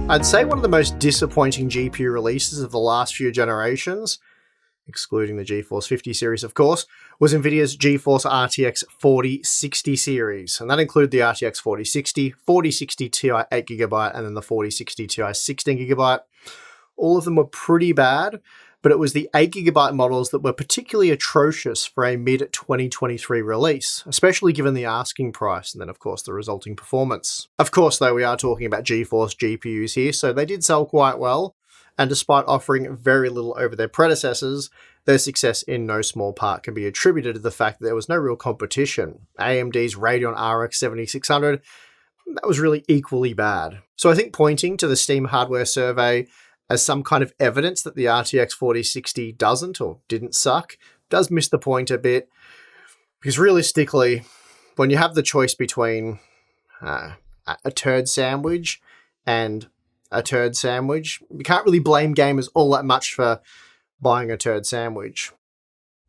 I'd say one of the most disappointing GPU releases of the last few generations, excluding the GeForce 50 series of course, was Nvidia's GeForce RTX 4060 series, and that included the RTX 4060, 4060 Ti 8GB, and then the 4060 Ti 16GB. All of them were pretty bad, but it was the 8GB models that were particularly atrocious for a mid-2023 release, especially given the asking price and then of course the resulting performance. Of course though, we are talking about GeForce GPUs here, so they did sell quite well, and despite offering very little over their predecessors, their success in no small part can be attributed to the fact that there was no real competition. AMD's Radeon RX 7600, that was really equally bad. So I think pointing to the Steam hardware survey as some kind of evidence that the RTX 4060 doesn't or didn't suck does miss the point a bit, because realistically, when you have the choice between a turd sandwich and a turd sandwich, you can't really blame gamers all that much for buying a turd sandwich.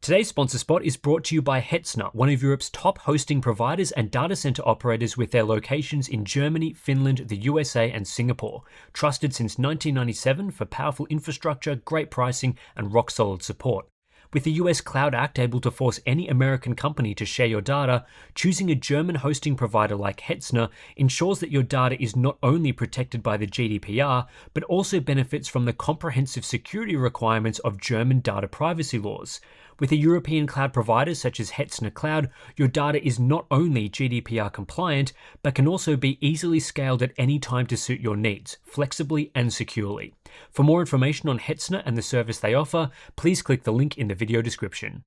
Today's sponsor spot is brought to you by Hetzner, one of Europe's top hosting providers and data center operators with their locations in Germany, Finland, the USA, and Singapore. Trusted since 1997 for powerful infrastructure, great pricing, and rock-solid support. With the US Cloud Act able to force any American company to share your data, choosing a German hosting provider like Hetzner ensures that your data is not only protected by the GDPR, but also benefits from the comprehensive security requirements of German data privacy laws. With a European cloud provider such as Hetzner Cloud, your data is not only GDPR compliant, but can also be easily scaled at any time to suit your needs, flexibly and securely. For more information on Hetzner and the service they offer, please click the link in the video description.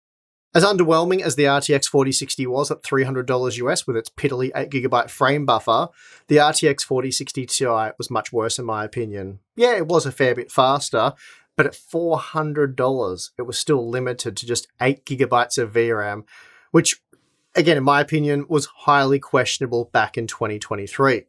As underwhelming as the RTX 4060 was at $300 US with its piddly 8GB frame buffer, the RTX 4060 Ti was much worse in my opinion. Yeah, it was a fair bit faster, but at $400, it was still limited to just 8GB of VRAM, which, again, in my opinion, was highly questionable back in 2023.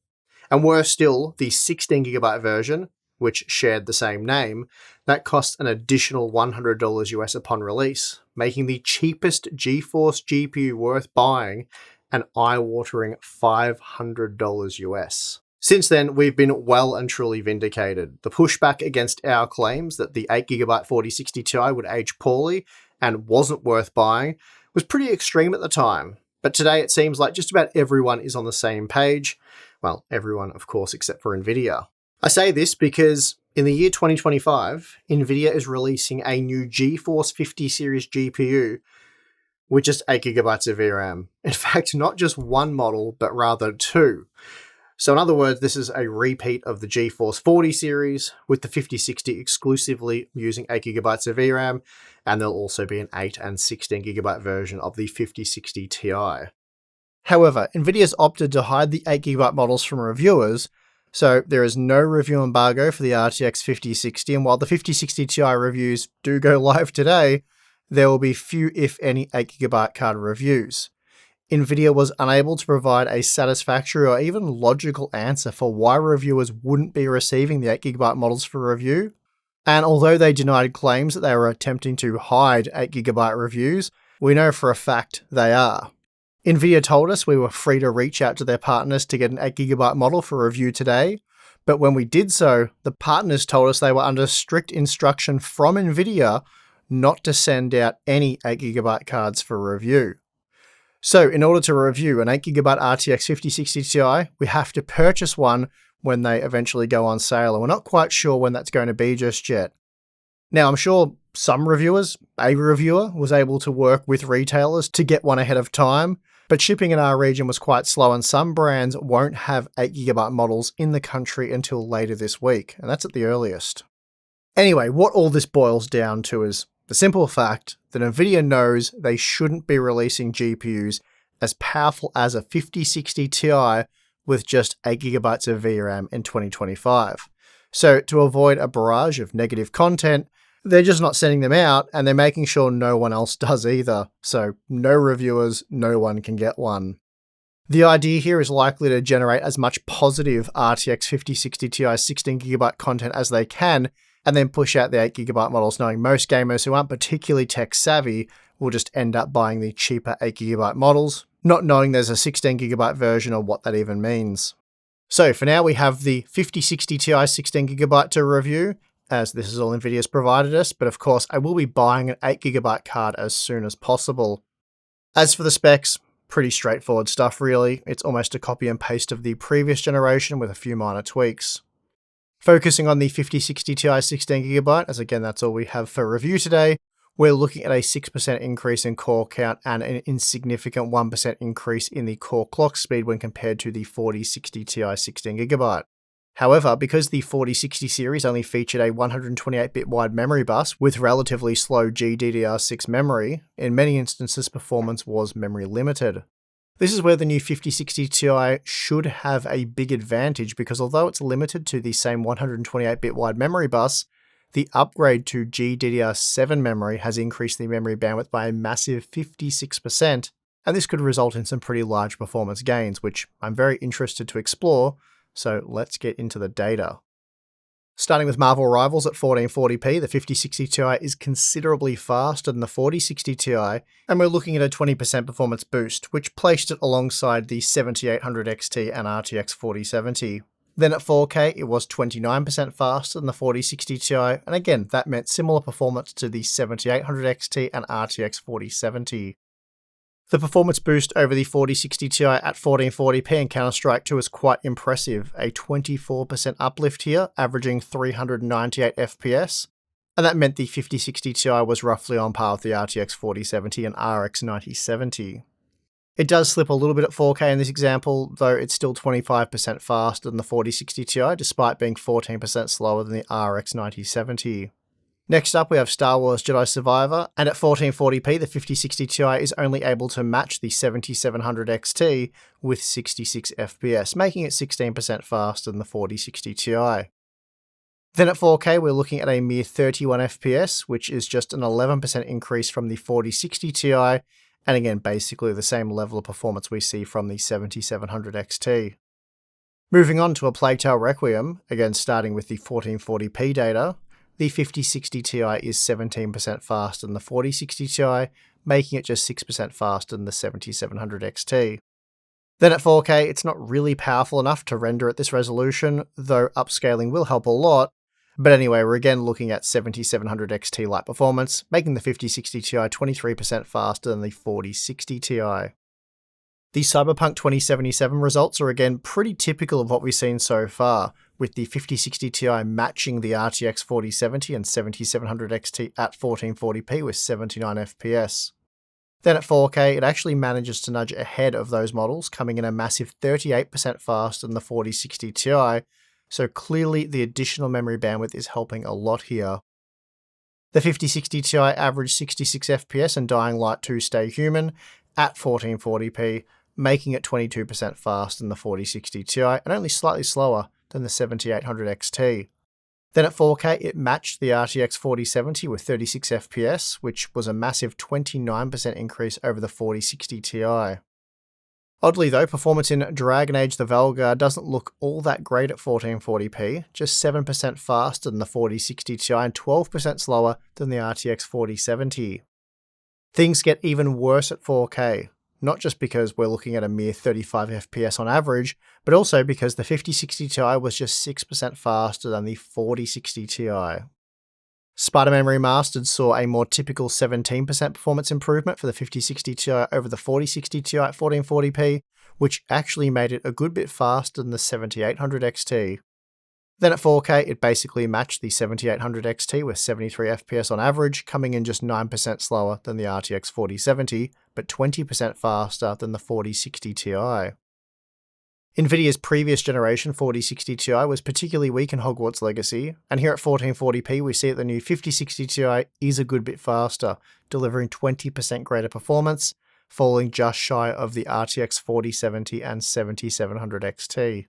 And worse still, the 16GB version, which shared the same name, that cost an additional $100 US upon release, making the cheapest GeForce GPU worth buying an eye-watering $500 US. Since then, we've been well and truly vindicated. The pushback against our claims that the 8GB 4060 Ti would age poorly and wasn't worth buying was pretty extreme at the time. But today it seems like just about everyone is on the same page. Well, everyone, of course, except for Nvidia. I say this because in the year 2025, Nvidia is releasing a new GeForce 50 series GPU with just 8GB of VRAM. In fact, not just one model, but rather two. So in other words, this is a repeat of the GeForce 40 series, with the 5060 exclusively using 8GB of VRAM, and there'll also be an 8 and 16GB version of the 5060 Ti. However, Nvidia's opted to hide the 8GB models from reviewers, so there is no review embargo for the RTX 5060, and while the 5060 Ti reviews do go live today, there will be few, if any, 8GB card reviews. Nvidia was unable to provide a satisfactory or even logical answer for why reviewers wouldn't be receiving the 8GB models for review. And although they denied claims that they were attempting to hide 8GB reviews, we know for a fact they are. Nvidia told us we were free to reach out to their partners to get an 8GB model for review today, but when we did so, the partners told us they were under strict instruction from Nvidia not to send out any 8GB cards for review. So in order to review an 8GB RTX 5060 Ti, we have to purchase one when they eventually go on sale, and we're not quite sure when that's going to be just yet. Now, I'm sure some reviewers, a reviewer, was able to work with retailers to get one ahead of time, but shipping in our region was quite slow, and some brands won't have 8GB models in the country until later this week, and that's at the earliest. Anyway, what all this boils down to is the simple fact that Nvidia knows they shouldn't be releasing GPUs as powerful as a 5060 Ti with just 8GB of VRAM in 2025. So to avoid a barrage of negative content, they're just not sending them out, and they're making sure no one else does either. So no reviewers, no one can get one. The idea here is likely to generate as much positive RTX 5060 Ti 16GB content as they can, and then push out the 8GB models, knowing most gamers who aren't particularly tech savvy will just end up buying the cheaper 8GB models, not knowing there's a 16GB version or what that even means. So for now we have the 5060 Ti 16GB to review, as this is all Nvidia's provided us, but of course I will be buying an 8GB card as soon as possible. As for the specs, pretty straightforward stuff really. It's almost a copy and paste of the previous generation with a few minor tweaks. Focusing on the 5060 Ti 16GB, as again that's all we have for review today, we're looking at a 6% increase in core count and an insignificant 1% increase in the core clock speed when compared to the 4060 Ti 16GB. However, because the 4060 series only featured a 128-bit wide memory bus with relatively slow GDDR6 memory, in many instances performance was memory limited. This is where the new 5060 Ti should have a big advantage, because although it's limited to the same 128-bit wide memory bus, the upgrade to GDDR7 memory has increased the memory bandwidth by a massive 56%, and this could result in some pretty large performance gains, which I'm very interested to explore, so let's get into the data. Starting with Marvel Rivals at 1440p, the 5060 Ti is considerably faster than the 4060 Ti, and we're looking at a 20% performance boost, which placed it alongside the 7800 XT and RTX 4070. Then at 4K, it was 29% faster than the 4060 Ti, and again, that meant similar performance to the 7800 XT and RTX 4070. The performance boost over the 4060 Ti at 1440p in Counter-Strike 2 is quite impressive, a 24% uplift here, averaging 398 FPS, and that meant the 5060 Ti was roughly on par with the RTX 4070 and RX 9070. It does slip a little bit at 4K in this example, though it's still 25% faster than the 4060 Ti, despite being 14% slower than the RX 9070. Next up we have Star Wars Jedi Survivor, and at 1440p the 5060 Ti is only able to match the 7700 XT with 66 FPS, making it 16% faster than the 4060 Ti. Then at 4K we're looking at a mere 31 FPS, which is just an 11% increase from the 4060 Ti, and again basically the same level of performance we see from the 7700 XT. Moving on to A Plague Tale Requiem, again starting with the 1440p data, the 5060 Ti is 17% faster than the 4060 Ti, making it just 6% faster than the 7700 XT. Then at 4K, it's not really powerful enough to render at this resolution, though upscaling will help a lot. But anyway, we're again looking at 7700 XT like performance, making the 5060 Ti 23% faster than the 4060 Ti. The Cyberpunk 2077 results are again pretty typical of what we've seen so far, with the 5060 Ti matching the RTX 4070 and 7700 XT at 1440p with 79 FPS. Then at 4K, it actually manages to nudge ahead of those models, coming in a massive 38% faster than the 4060 Ti, so clearly the additional memory bandwidth is helping a lot here. The 5060 Ti averaged 66 FPS and Dying Light 2 Stay Human at 1440p, making it 22% faster than the 4060 Ti and only slightly slower than the 7800 XT. Then at 4K, it matched the RTX 4070 with 36 FPS, which was a massive 29% increase over the 4060 Ti. Oddly though, performance in Dragon Age the Veilguard doesn't look all that great at 1440p, just 7% faster than the 4060 Ti and 12% slower than the RTX 4070. Things get even worse at 4K, not just because we're looking at a mere 35 FPS on average, but also because the 5060 Ti was just 6% faster than the 4060 Ti. Spider-Man Remastered saw a more typical 17% performance improvement for the 5060 Ti over the 4060 Ti at 1440p, which actually made it a good bit faster than the 7800 XT. Then at 4K, it basically matched the 7800 XT with 73 FPS on average, coming in just 9% slower than the RTX 4070, but 20% faster than the 4060 Ti. Nvidia's previous generation 4060 Ti was particularly weak in Hogwarts Legacy, and here at 1440p we see that the new 5060 Ti is a good bit faster, delivering 20% greater performance, falling just shy of the RTX 4070 and 7700 XT.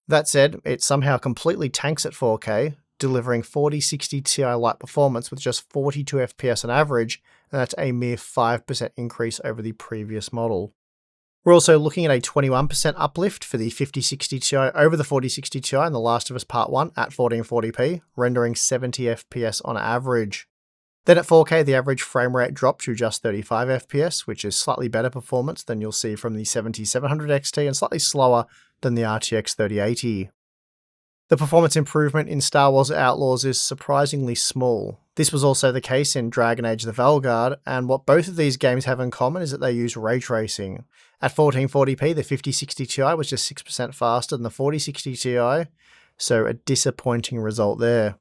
That said, it somehow completely tanks at 4K, delivering 4060 Ti-like performance with just 42 FPS on average, and that's a mere 5% increase over the previous model. We're also looking at a 21% uplift for the 5060 Ti over the 4060 Ti in The Last of Us Part 1 at 1440p, rendering 70 FPS on average. Then at 4K, the average frame rate dropped to just 35 FPS, which is slightly better performance than you'll see from the 7700 XT and slightly slower than the RTX 3080. The performance improvement in Star Wars Outlaws is surprisingly small. This was also the case in Dragon Age the Veilguard, and what both of these games have in common is that they use ray tracing. At 1440p, the 5060 Ti was just 6% faster than the 4060 Ti, so a disappointing result there.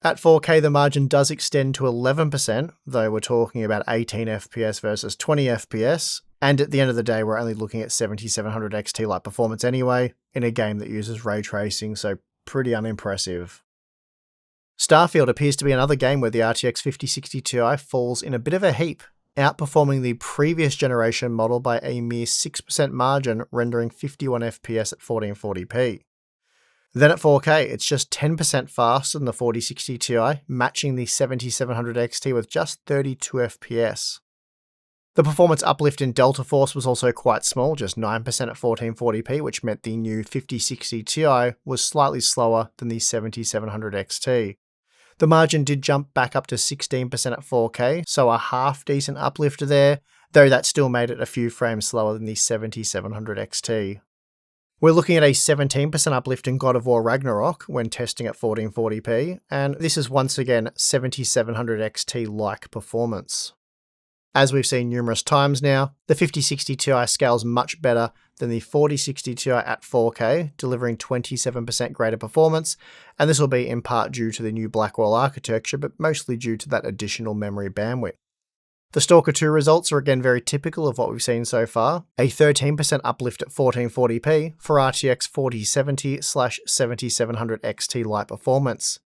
At 4K, the margin does extend to 11%, though we're talking about 18 FPS versus 20 FPS, and at the end of the day, we're only looking at 7700 XT-like performance anyway, in a game that uses ray tracing, so pretty unimpressive. Starfield appears to be another game where the RTX 5060 Ti falls in a bit of a heap, outperforming the previous generation model by a mere 6% margin, rendering 51 FPS at 1440p. Then at 4K, it's just 10% faster than the 4060 Ti, matching the 7700 XT with just 32 FPS. The performance uplift in Delta Force was also quite small, just 9% at 1440p, which meant the new 5060 Ti was slightly slower than the 7700 XT. The margin did jump back up to 16% at 4K, so a half-decent uplift there, though that still made it a few frames slower than the 7700 XT. We're looking at a 17% uplift in God of War Ragnarok when testing at 1440p, and this is once again 7700 XT-like performance. As we've seen numerous times now, the 5060 Ti scales much better than the 4060 Ti at 4K, delivering 27% greater performance, and this will be in part due to the new Blackwell architecture, but mostly due to that additional memory bandwidth. The Stalker 2 results are again very typical of what we've seen so far, a 13% uplift at 1440p for RTX 4070/7700 XT-like performance.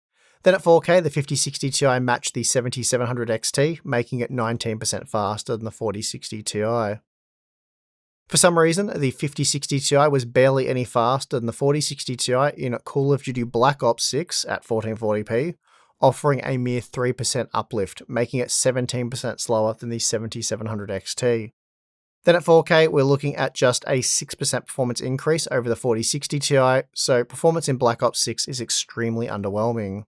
Then at 4K, the 5060 Ti matched the 7700 XT, making it 19% faster than the 4060 Ti. For some reason, the 5060 Ti was barely any faster than the 4060 Ti in Call of Duty Black Ops 6 at 1440p, offering a mere 3% uplift, making it 17% slower than the 7700 XT. Then at 4K, we're looking at just a 6% performance increase over the 4060 Ti, so performance in Black Ops 6 is extremely underwhelming.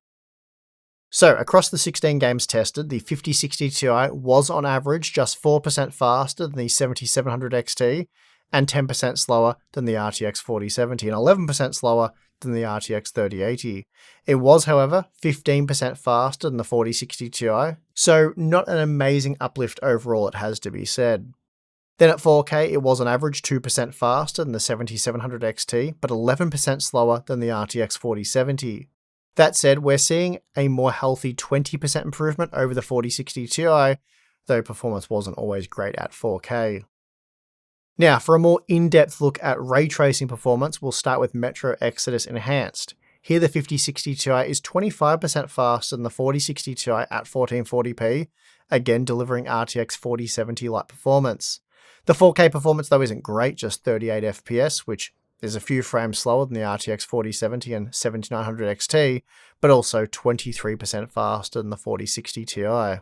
So, across the 16 games tested, the 5060 Ti was on average just 4% faster than the 7700 XT, and 10% slower than the RTX 4070, and 11% slower than the RTX 3080. It was, however, 15% faster than the 4060 Ti, so not an amazing uplift overall, it has to be said. Then at 4K, it was on average 2% faster than the 7700 XT, but 11% slower than the RTX 4070. That said, we're seeing a more healthy 20% improvement over the 4060 Ti, though performance wasn't always great at 4K. Now, for a more in-depth look at ray tracing performance, we'll start with Metro Exodus Enhanced. Here the 5060 Ti is 25% faster than the 4060 Ti at 1440p, again delivering RTX 4070-like performance. The 4K performance though isn't great, just 38 FPS, which is a few frames slower than the RTX 4070 and 7900 XT, but also 23% faster than the 4060 Ti.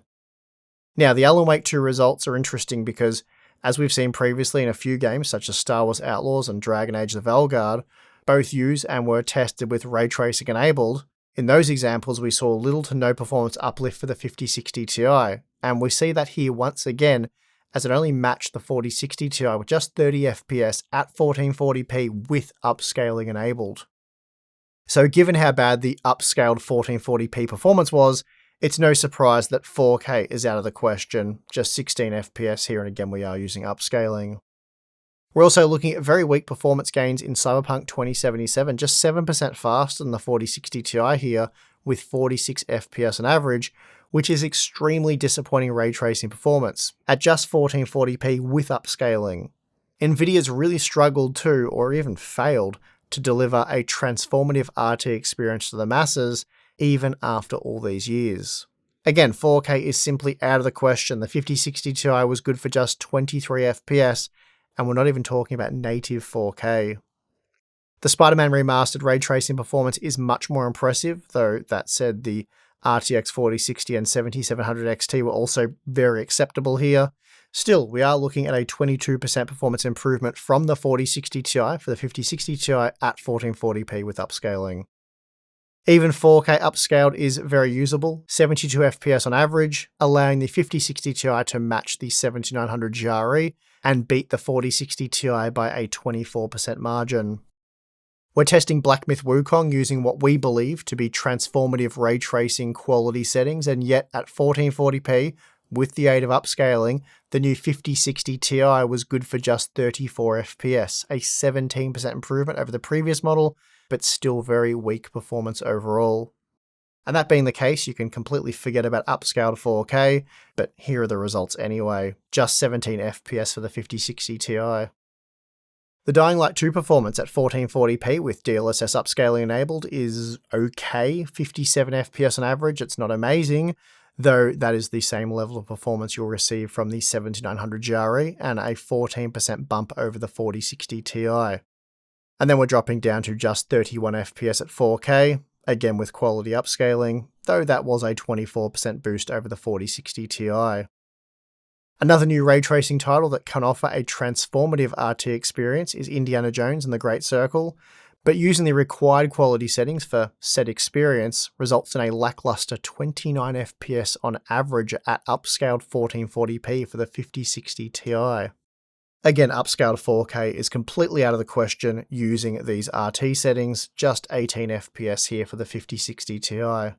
Now, the Alan Wake 2 results are interesting because, as we've seen previously in a few games such as Star Wars Outlaws and Dragon Age the Veilguard, both use and were tested with ray tracing enabled. In those examples, we saw little to no performance uplift for the 5060 Ti, and we see that here once again, as it only matched the 4060 Ti with just 30 FPS at 1440p with upscaling enabled. So given how bad the upscaled 1440p performance was, it's no surprise that 4K is out of the question, just 16 FPS here, and again we are using upscaling. We're also looking at very weak performance gains in Cyberpunk 2077, just 7% faster than the 4060 Ti here, with 46 FPS on average, which is extremely disappointing ray tracing performance, at just 1440p with upscaling. Nvidia's really struggled to, or even failed, to deliver a transformative RT experience to the masses, even after all these years. Again, 4K is simply out of the question. The 5060 Ti was good for just 23 FPS, and we're not even talking about native 4K. The Spider-Man Remastered ray tracing performance is much more impressive, though that said, the RTX 4060 and 7700 XT were also very acceptable here. Still, we are looking at a 22% performance improvement from the 4060 Ti for the 5060 Ti at 1440p with upscaling. Even 4K upscaled is very usable, 72 FPS on average, allowing the 5060 Ti to match the 7900 GRE and beat the 4060 Ti by a 24% margin. We're testing Black Myth Wukong using what we believe to be transformative ray tracing quality settings, and yet at 1440p, with the aid of upscaling, the new 5060 Ti was good for just 34 FPS, a 17% improvement over the previous model, but still very weak performance overall. And that being the case, you can completely forget about upscale to 4K, but here are the results anyway, just 17 FPS for the 5060 Ti. The Dying Light 2 performance at 1440p with DLSS upscaling enabled is okay, 57 FPS on average, it's not amazing, though that is the same level of performance you'll receive from the 7900 GRE and a 14% bump over the 4060 Ti. And then we're dropping down to just 31 FPS at 4K, again with quality upscaling, though that was a 24% boost over the 4060 Ti. Another new ray tracing title that can offer a transformative RT experience is Indiana Jones and the Great Circle, but using the required quality settings for said experience results in a lackluster 29 FPS on average at upscaled 1440p for the 5060 Ti. Again, upscale to 4K is completely out of the question using these RT settings, just 18 FPS here for the 5060 Ti.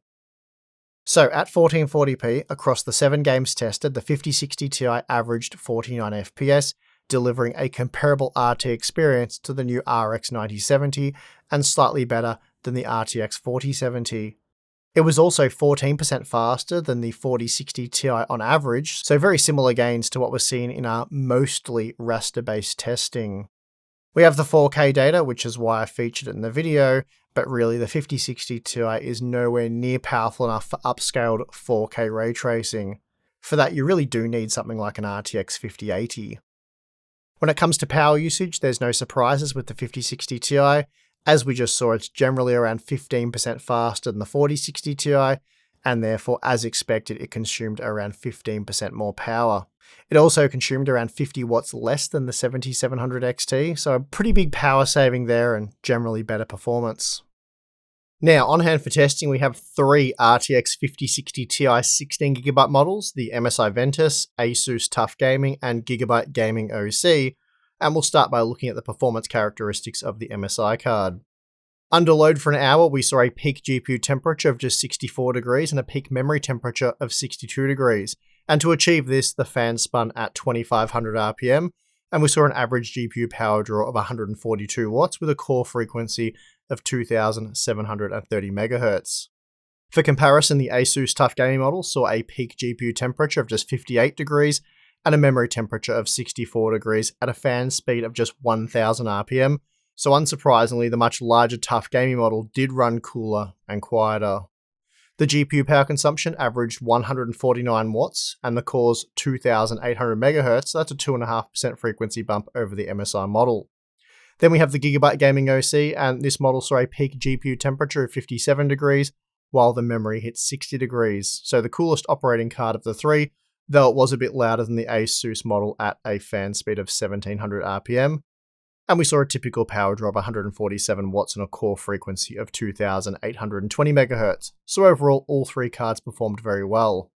So at 1440p, across the 7 games tested, the 5060 Ti averaged 49 FPS, delivering a comparable RT experience to the new RX 9070 and slightly better than the RTX 4070. It was also 14% faster than the 4060 Ti on average, so very similar gains to what was seen in our mostly raster-based testing. We have the 4K data, which is why I featured it in the video, but really the 5060 Ti is nowhere near powerful enough for upscaled 4K ray tracing. For that, you really do need something like an RTX 5080. When it comes to power usage, there's no surprises with the 5060 Ti. As we just saw, it's generally around 15% faster than the 4060 Ti, and therefore, as expected, it consumed around 15% more power. It also consumed around 50 watts less than the 7700 XT, so a pretty big power saving there and generally better performance. Now, on hand for testing, we have 3 RTX 5060 Ti 16GB models, the MSI Ventus, ASUS TUF Gaming, and Gigabyte Gaming OC, and we'll start by looking at the performance characteristics of the MSI card. Under load for an hour, we saw a peak GPU temperature of just 64 degrees and a peak memory temperature of 62 degrees. And to achieve this, the fan spun at 2500 RPM, and we saw an average GPU power draw of 142 watts with a core frequency of 2730 MHz. For comparison, the ASUS TUF Gaming model saw a peak GPU temperature of just 58 degrees and a memory temperature of 64 degrees at a fan speed of just 1000 RPM, so unsurprisingly, the much larger TUF Gaming model did run cooler and quieter. The GPU power consumption averaged 149 watts, and the core's 2800 MHz, so that's a 2.5% frequency bump over the MSI model. Then we have the Gigabyte Gaming OC, and this model saw a peak GPU temperature of 57 degrees, while the memory hit 60 degrees, so the coolest operating card of the 3, though it was a bit louder than the ASUS model at a fan speed of 1700 RPM. And we saw a typical power draw of 147 watts and a core frequency of 2820 MHz. So overall, all 3 cards performed very well.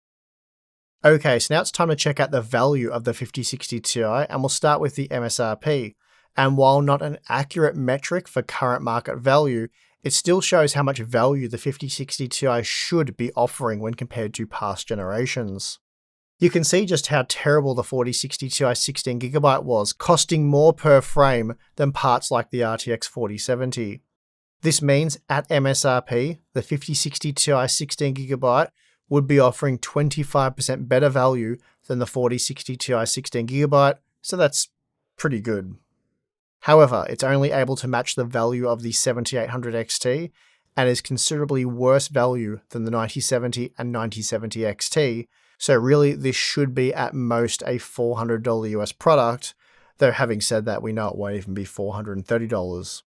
Okay, so now it's time to check out the value of the 5060 Ti, and we'll start with the MSRP. And while not an accurate metric for current market value, it still shows how much value the 5060 Ti should be offering when compared to past generations. You can see just how terrible the 4060 Ti 16GB was, costing more per frame than parts like the RTX 4070. This means at MSRP, the 5060 Ti 16GB would be offering 25% better value than the 4060 Ti 16GB, so that's pretty good. However, it's only able to match the value of the 7800 XT and is considerably worse value than the 9070 and 9070 XT, so really this should be at most a $400 US product, though having said that, we know it won't even be $430.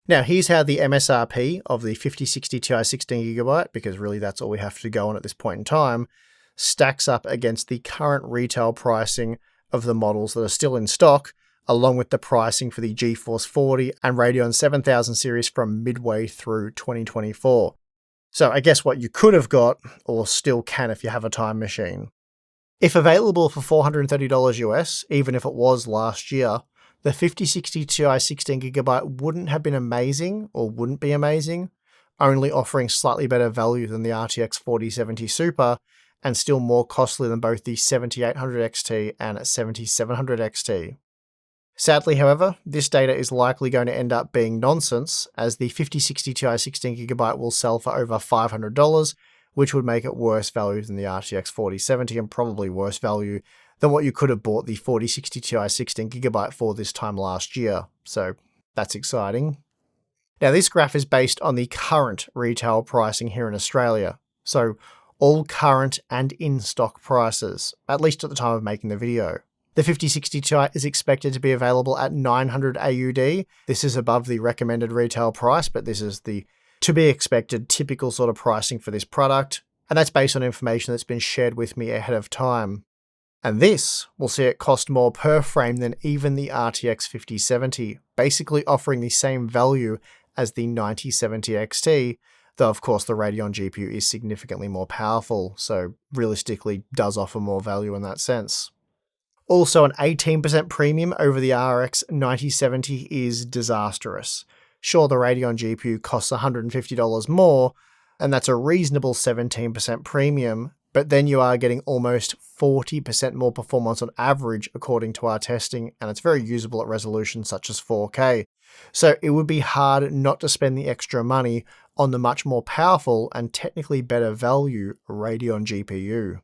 Now here's how the MSRP of the 5060 Ti 16GB, because really that's all we have to go on at this point in time, stacks up against the current retail pricing of the models that are still in stock along with the pricing for the GeForce 40 and Radeon 7000 series from midway through 2024. So I guess what you could have got, or still can if you have a time machine. If available for $430 US, even if it was last year, the 5060 Ti 16GB wouldn't have been amazing, or wouldn't be amazing, only offering slightly better value than the RTX 4070 Super, and still more costly than both the 7800 XT and 7700 XT. Sadly, however, this data is likely going to end up being nonsense, as the 5060 Ti 16GB will sell for over $500, which would make it worse value than the RTX 4070 and probably worse value than what you could have bought the 4060 Ti 16GB for this time last year. So that's exciting. Now, this graph is based on the current retail pricing here in Australia, so all current and in-stock prices, at least at the time of making the video. The 5060 Ti is expected to be available at 900 AUD. This is above the recommended retail price, but this is the to be expected typical sort of pricing for this product, and that's based on information that's been shared with me ahead of time. And this will see it cost more per frame than even the RTX 5070, basically offering the same value as the 9070 XT, though of course the Radeon GPU is significantly more powerful, so realistically does offer more value in that sense. Also, an 18% premium over the RX 9070 is disastrous. Sure, the Radeon GPU costs $150 more, and that's a reasonable 17% premium, but then you are getting almost 40% more performance on average according to our testing, and it's very usable at resolutions such as 4K. So it would be hard not to spend the extra money on the much more powerful and technically better value Radeon GPU.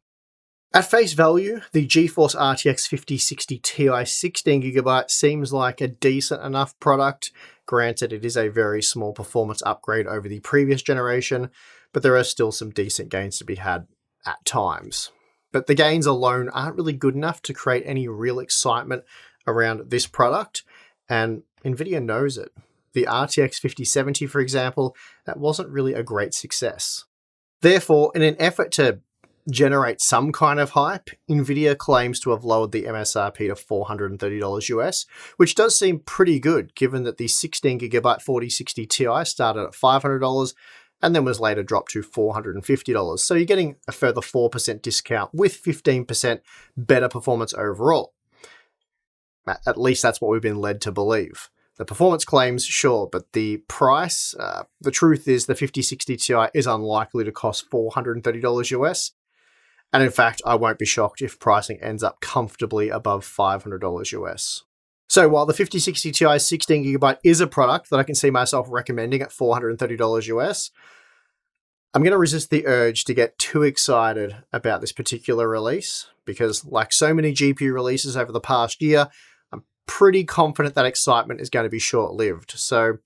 At face value, the GeForce RTX 5060 Ti 16GB seems like a decent enough product. Granted, it is a very small performance upgrade over the previous generation, but there are still some decent gains to be had at times. But the gains alone aren't really good enough to create any real excitement around this product, and Nvidia knows it. The RTX 5070, for example, that wasn't really a great success. Therefore, in an effort to generate some kind of hype, Nvidia claims to have lowered the MSRP to $430 US, which does seem pretty good given that the 16GB 4060 Ti started at $500 and then was later dropped to $450. So you're getting a further 4% discount with 15% better performance overall. At least that's what we've been led to believe. The performance claims, sure, but the price, the truth is the 5060 Ti is unlikely to cost $430 US. And in fact, I won't be shocked if pricing ends up comfortably above $500 US. So while the 5060 Ti 16GB is a product that I can see myself recommending at $430 US, I'm going to resist the urge to get too excited about this particular release, because like so many GPU releases over the past year, I'm pretty confident that excitement is going to be short-lived. So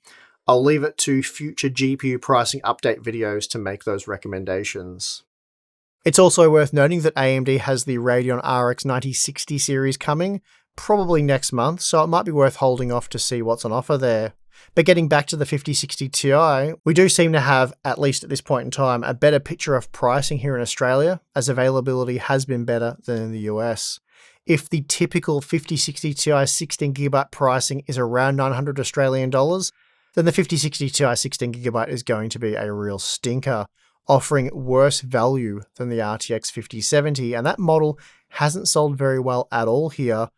I'll leave it to future GPU pricing update videos to make those recommendations. It's also worth noting that AMD has the Radeon RX 9060 series coming, probably next month, so it might be worth holding off to see what's on offer there. But getting back to the 5060 Ti, we do seem to have, at least at this point in time, a better picture of pricing here in Australia, as availability has been better than in the US. If the typical 5060 Ti 16GB pricing is around $900 Australian dollars, then the 5060 Ti 16GB is going to be a real stinker, offering worse value than the RTX 5070, and that model hasn't sold very well at all here.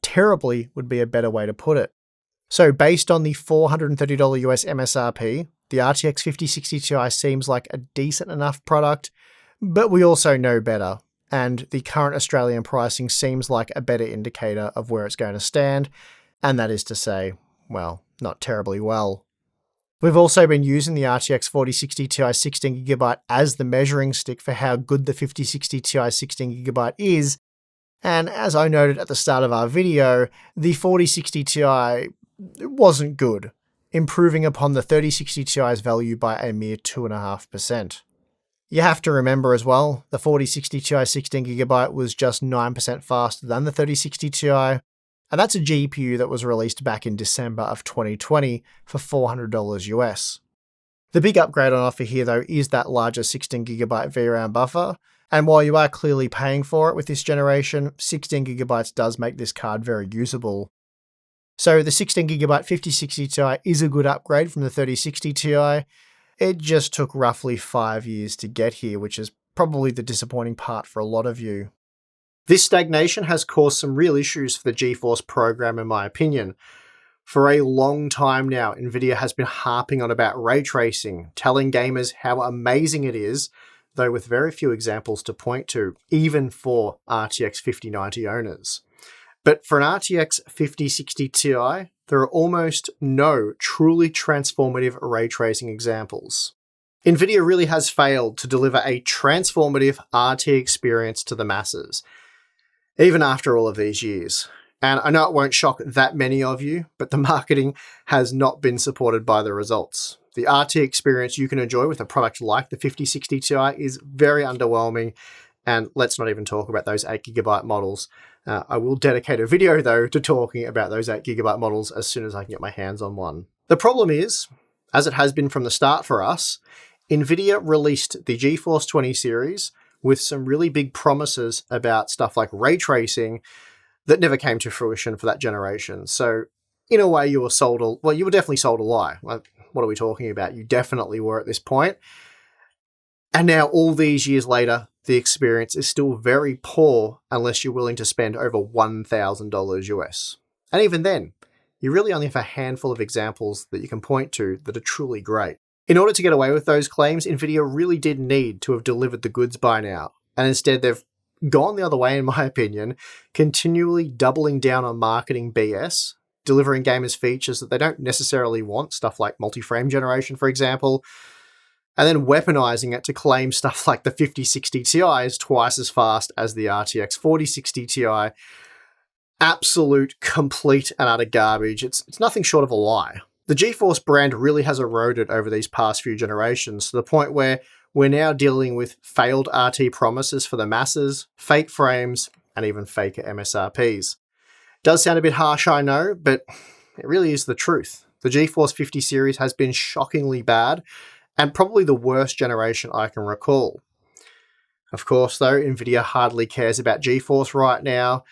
Terribly would be a better way to put it. So based on the $430 US MSRP, the RTX 5060 Ti seems like a decent enough product, but we also know better, and the current Australian pricing seems like a better indicator of where it's going to stand, and that is to say, well, not terribly well. We've also been using the RTX 4060 Ti 16GB as the measuring stick for how good the 5060 Ti 16GB is, and as I noted at the start of our video, the 4060 Ti wasn't good, improving upon the 3060 Ti's value by a mere 2.5%. You have to remember as well, the 4060 Ti 16GB was just 9% faster than the 3060 Ti, and that's a GPU that was released back in December of 2020 for $400 US. The big upgrade on offer here though is that larger 16GB VRAM buffer, and while you are clearly paying for it with this generation, 16GB does make this card very usable. So the 16GB 5060 Ti is a good upgrade from the 3060 Ti. It just took roughly 5 years to get here, which is probably the disappointing part for a lot of you. This stagnation has caused some real issues for the GeForce program, in my opinion. For a long time now, Nvidia has been harping on about ray tracing, telling gamers how amazing it is, though with very few examples to point to, even for RTX 5090 owners. But for an RTX 5060 Ti, there are almost no truly transformative ray tracing examples. Nvidia really has failed to deliver a transformative RT experience to the masses, even after all of these years. And I know it won't shock that many of you, but the marketing has not been supported by the results. The RT experience you can enjoy with a product like the 5060 Ti is very underwhelming, and let's not even talk about those 8GB models. I will dedicate a video, though, to talking about those 8GB models as soon as I can get my hands on one. The problem is, as it has been from the start for us, Nvidia released the GeForce 20 series with some really big promises about stuff like ray tracing that never came to fruition for that generation. So in a way, you were definitely sold a lie. Like, what are we talking about? You definitely were at this point. And now all these years later, the experience is still very poor unless you're willing to spend over $1,000 US. And even then, you really only have a handful of examples that you can point to that are truly great. In order to get away with those claims, Nvidia really did need to have delivered the goods by now. And instead, they've gone the other way, in my opinion, continually doubling down on marketing BS, delivering gamers features that they don't necessarily want, stuff like multi-frame generation, for example, and then weaponizing it to claim stuff like the 5060 Ti is twice as fast as the RTX 4060 Ti. Absolute, complete and utter garbage. It's nothing short of a lie. The GeForce brand really has eroded over these past few generations to the point where we're now dealing with failed RT promises for the masses, fake frames, and even fake MSRPs. Does sound a bit harsh, I know, but it really is the truth. The GeForce 50 series has been shockingly bad, and probably the worst generation I can recall. Of course, though, Nvidia hardly cares about GeForce right now,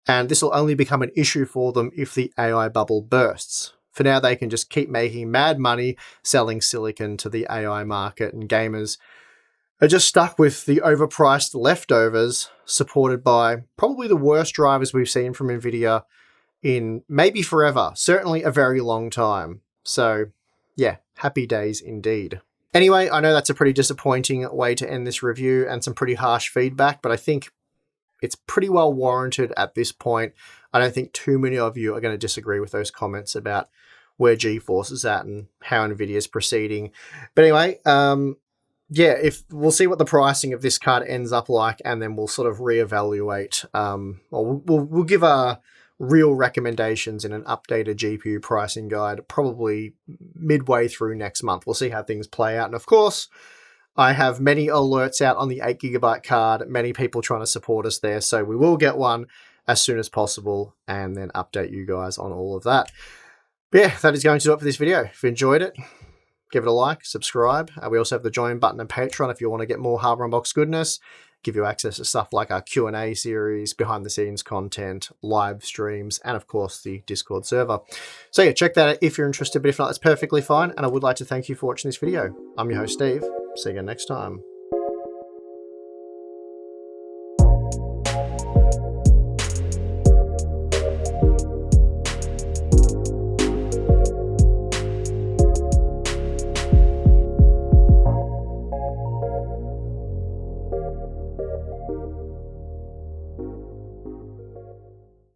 and this will only become an issue for them if the AI bubble bursts. For now, they can just keep making mad money selling silicon to the AI market, and gamers are just stuck with the overpriced leftovers supported by probably the worst drivers we've seen from Nvidia in maybe forever, certainly a very long time. So yeah, happy days indeed. Anyway, I know that's a pretty disappointing way to end this review and some pretty harsh feedback, but I think it's pretty well warranted at this point. I don't think too many of you are going to disagree with those comments about where GeForce is at and how Nvidia is proceeding. But anyway, yeah, if we'll see what the pricing of this card ends up like, and then we'll sort of reevaluate, or we'll give our real recommendations in an updated GPU pricing guide, probably midway through next month. We'll see how things play out. And of course, I have many alerts out on the 8GB card, many people trying to support us there, so we will get one as soon as possible and then update you guys on all of that. But yeah, that is going to do it for this video. If you enjoyed it, give it a like, subscribe. We also have the join button and Patreon if you want to get more Hardware Unboxed goodness, give you access to stuff like our Q&A series, behind the scenes content, live streams, and of course the Discord server. So yeah, check that out if you're interested, but if not, that's perfectly fine. And I would like to thank you for watching this video. I'm your host, Steve. See you again next time.